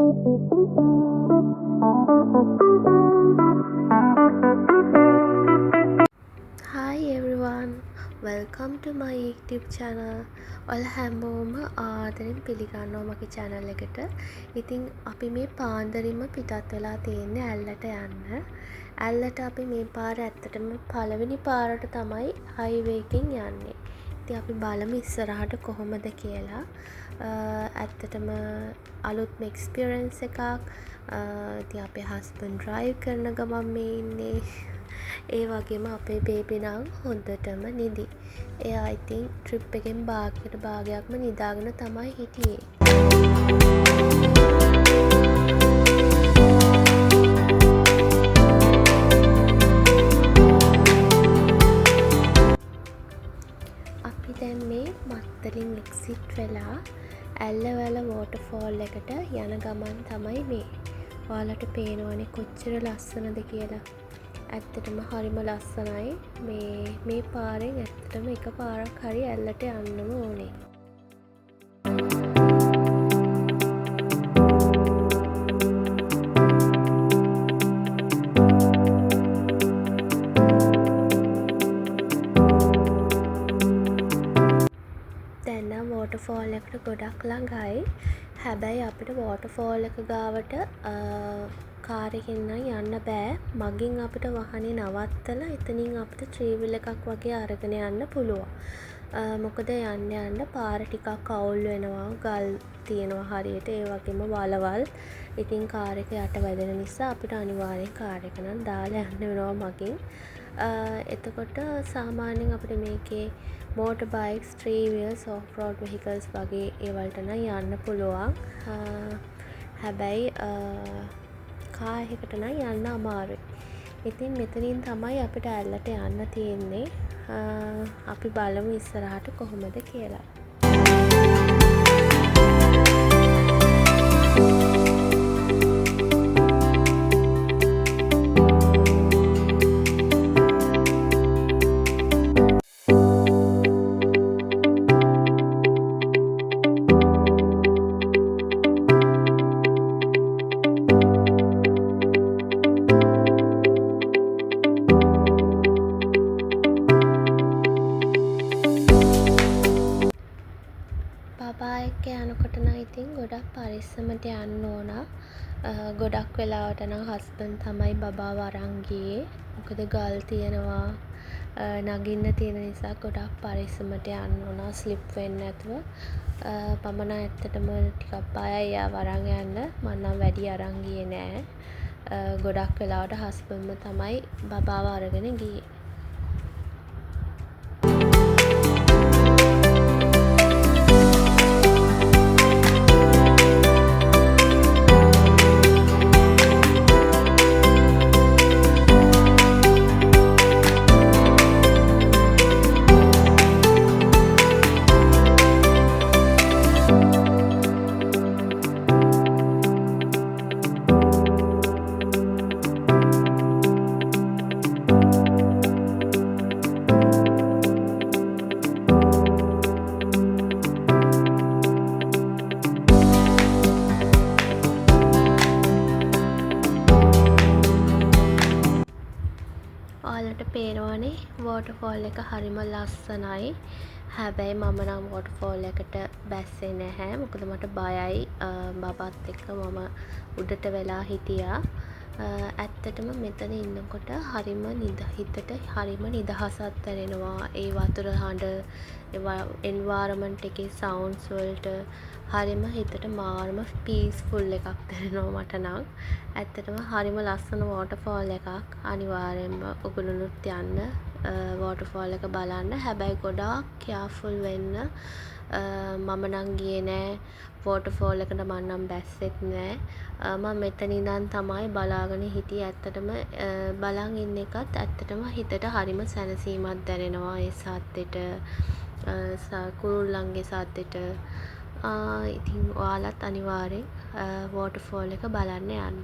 Hi everyone, welcome to my YouTube channel. ඔයාලා හැමෝම ආදරෙන් පිළිගන්නවා මගේ channel එකට. ඉතින් අපි මේ පාන්දරින්ම පිටත් වෙලා තියෙන්නේ ඇල්ලට යන්න. ඇල්ලට අපි මේ පාර ඇත්තටම පළවෙනි පාරට තමයි highway එකකින් යන්නේ. ඉතින් අපි බලමු ඉස්සරහට කොහොමද කියලා. ඇත්තටම අලුත්ම experience එකක්. ඉතින් අපේ husband drive කරන ගමන් මේ ඉන්නේ. ඒ වගේම අපේ බේබි නම් හොඳටම නිදි. එයා ඉතින් ට්‍රිප් එකෙන් භාගයක්ම නිදාගෙන තමයි හිටියේ. අපි දැන් මේ මත්තලින් එක්සිට් වෙලා ඇල්ලවැල වෝටර්ෆෝල් එකට යන ගමන් තමයි මේ. ඔයාලට පේනවනේ කොච්චර ලස්සනද කියලා. ඇත්තටම හරිම ලස්සනයි. මේ පාරෙන් ඇත්තටම එක පාරක් හරි ඇල්ලට යන්නම ඕනේ. දැන් නම් වෝටර්ෆෝල් එකට ගොඩක් ළඟයි. හැබැයි අපිට වෝටර්ෆෝල් එක ගාවට කාර් එකෙන් නම් යන්න බෑ. මගින් අපිට වාහනේ නවත්තලා එතනින් අපිට ත්‍රීවිල් එකක් වගේ අරගෙන යන්න පුළුවන්. මොකද යන්න පාර ටිකක් අවුල් වෙනවා. ගල් තියෙනවා හරියට. ඒ වගේම වලවල්. ඉතින් කාර් එක යට වැදෙන නිසා අපිට අනිවාර්යෙන් කාර් එක නම් දාලා යන්න වෙනවා මගින්. එතකොට සාමාන්‍යයෙන් අපිට මේකේ motor bikes, three wheels, off-road vehicles වගේ ඒවලට නම් යන්න පුළුවන්. හැබැයි කාර් එකකට නම් යන්න අමාරුයි. ඉතින් මෙතනින් තමයි අපිට ඇල්ලට යන්න තියෙන්නේ. අපි බලමු ඉස්සරහට කොහොමද කියලා. බබා එක්ක යනකොට නම් ඉතින් ගොඩක් පරිස්සමට යන්න ඕන. ගොඩක් වෙලාවට නම් හස්බන්ඩ් තමයි බබාව අරන් ගියේ. මොකද ගල් තියෙනවා, නගින්න තියෙන නිසා ගොඩක් පරිස්සමට යන්න ඕන ස්ලිප් වෙන්නේ නැතුව. මම නම් ඇත්තටම ටිකක් බයයි එයාව අරන් යන්න. මම නම් වැඩි අරන් ගියේ නෑ. ගොඩක් වෙලාවට හස්බන්ඩ්ම තමයි බබාව අරගෙන ගියේ. ඔයාලට පේනවනේ වෝටර්ෆෝල් එක හරිම ලස්සනයි. හැබැයි මම නම් වෝටර්ෆෝල් එකට බැස්සේ නැහැ. මොකද මට බයයි. බබත් එක්ක මම උඩට වෙලා හිටියා. ඇත්තටම මෙතන ඉන්නකොට හරිම හිතට හරිම නිදහසක් දැනෙනවා. ඒ වතුර හඬ, එන්වයරන්මන්ට් එකේ සවුන්ඩ්ස් වලට හරිම හිතට මාරම පීස්ෆුල් එකක් දැනෙනවා මට නම්. ඇත්තටම හරිම ලස්සන වෝටර්ෆෝල් එකක්. අනිවාර්යෙන්ම ඔයගොල්ලොනුත් යන්න වෝටර්ෆෝල් එක බලන්න. හැබැයි ගොඩාක් කෙයාර්ෆුල් වෙන්න. මම නම් ගියේ නෑ වෝටර්ෆෝල් එකට. මම නම් බැස්සෙත් නෑ. මම මෙතන ඉඳන් තමයි බලාගෙන හිටියේ. ඇත්තටම බලන් ඉන්න එකත් ඇත්තටම හිතට හරිම සැනසීමක් දැනෙනවා. ඒ සද්දෙට, කුරුල්ලන්ගේ සද්දෙට. ඉතින් ඔයාලත් අනිවාර්යෙන් වෝටර්ෆෝල් එක බලන්න යන්න.